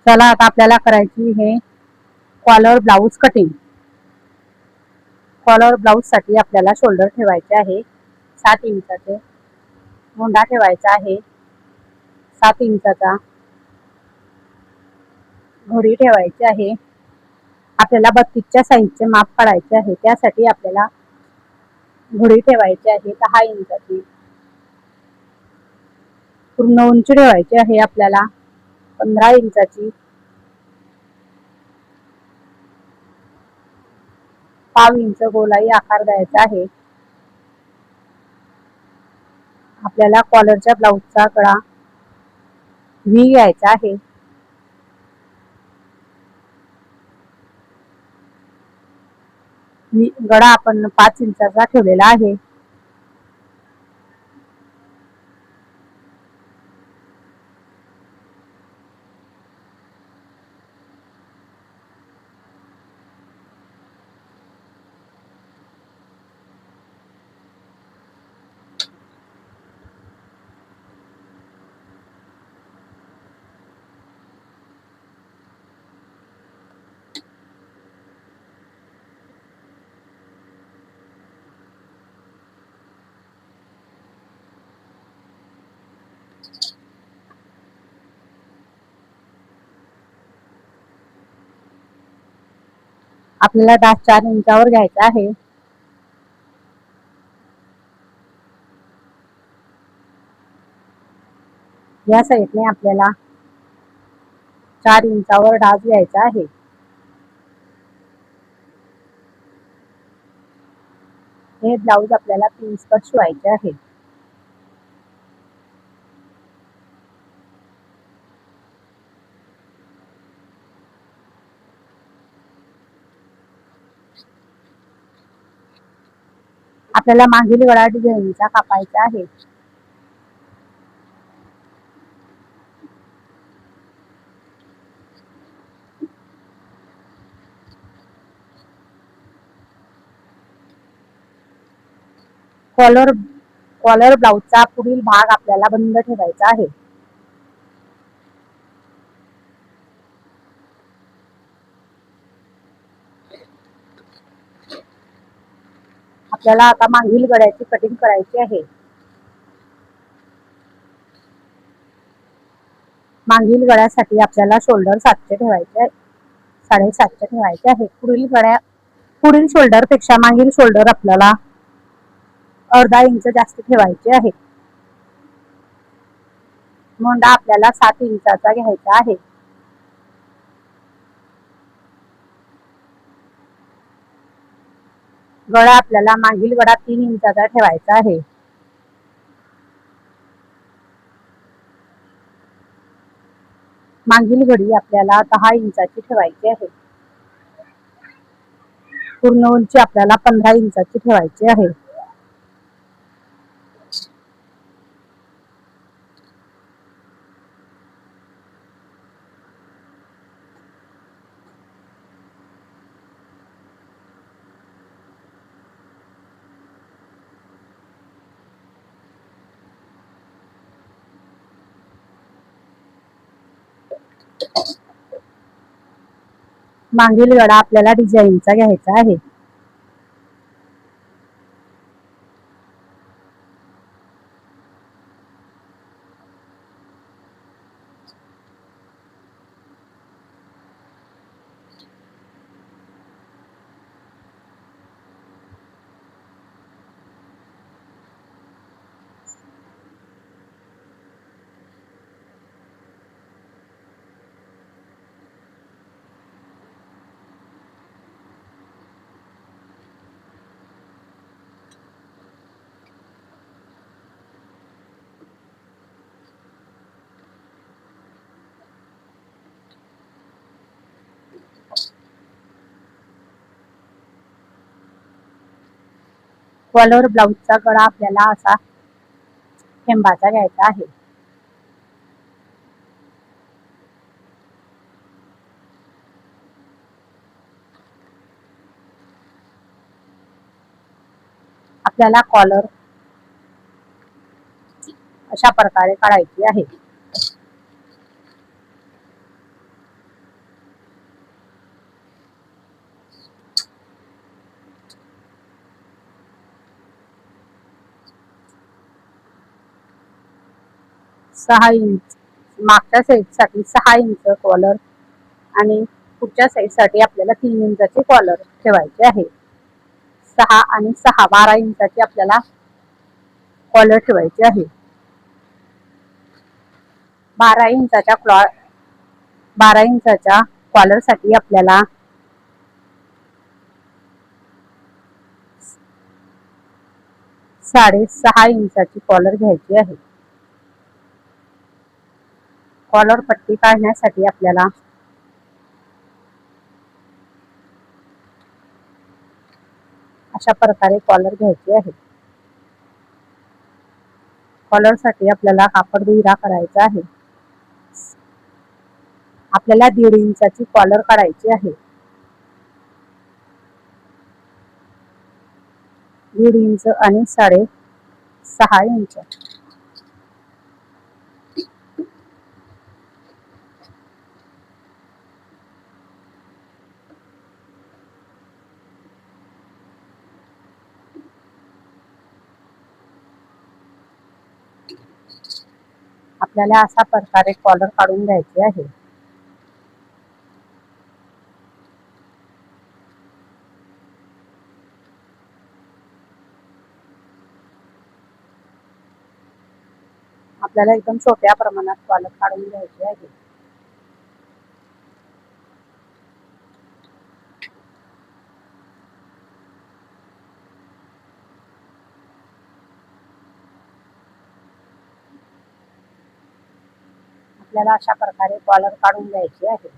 चला आता आपल्याला करायची हे collar blouse cutting. Collar blouse साठी आपल्याला शोल्डर ठेवायचे आहे 7 इंचाचे, मुंडा ठेवायचा आहे 7 इंचाचा, घडी ठेवायची आहे. आपल्याला 32च्या साईजचे माप काढायचे आहे. त्यासाठी आपल्याला घडी ठेवायची आहे 10 इंचाची. पूर्ण उंची ठेवायची आहे आपल्याला 15 इंचाची. पाव इंच गोलाई आकार द्यायचा आहे. आपल्याला कॉलरच्या ब्लाऊजचा गळा व्ही घ्यायचा आहे. गळा आपण 5 इंचाचा ठेवलेला आहे. आपल्याला डास 4 इंचावर घ्यायचा आहे. या साईडने आपल्याला 4 इंचावर डास घ्यायचा आहे. हे ब्लाऊज आपल्याला पीस कट शिवायचे आहे. आपल्याला मागील गळा डिझाईनचा कापायचा आहे. कॉलर ब्लाऊजचा पुढील भाग आपल्याला बंद ठेवायचा आहे. आपल्याला आता मागील गळ्याची कटिंग करायची आहे. मागील गळ्यासाठी आपल्याला शोल्डर 7चे ठेवायचे आहे, 7.5चे ठेवायचे आहे. पुढील शोल्डर पेक्षा मागील शोल्डर आपल्याला अर्धा इंच जास्त ठेवायचे आहे. मुंडा आपल्याला 7 इंचाचा घ्यायचा आहे. गळा आपल्याला मागील गळा 3 इंचाचा ठेवायचा आहे. मागील घडी आपल्याला 10 इंचाची ठेवायची आहे. पूर्ण उंची आपल्याला 15 इंचाची ठेवायची आहे. मागील गळा आपल्याला डिझाईनचा घ्यायचा आहे. कॉलर ब्लाऊजचा गळा आपल्याला असा ठेंबाचा घ्यायचा आहे. आपल्याला कॉलर अशा प्रकारे काढायची आहे. 6 इंच, मागच्या साईडसाठी 6 इंच कॉलर आणि पुढच्या साईडसाठी आपल्याला 3 इंचाचे कॉलर ठेवायचे आहे. 6 आणि 6 12 इंचाची आपल्याला कॉलर ठेवायचे आहे. 12 इंचाच्या कॉलर साठी आपल्याला 6.5 इंचाची कॉलर घ्यायची आहे. कॉलर पट्टी काढण्यासाठी आपल्याला अशा प्रकारे कॉलर घ्यायची आहे. कॉलर साठी आपल्याला कापड विरा करायचा आहे. आपल्याला 1.5 इंचाची कॉलर काढायची आहे. 1.5 इंच आणि 6.5 इंच. आपल्याला अशा प्रकारे कॉलर काढून घ्यायची आहे. आपल्याला एकदम छोट्या प्रमाणात कॉलर काढून घ्यायची आहे. आपल्याला अशा प्रकारे कॉलर काढून घ्यायची आहे.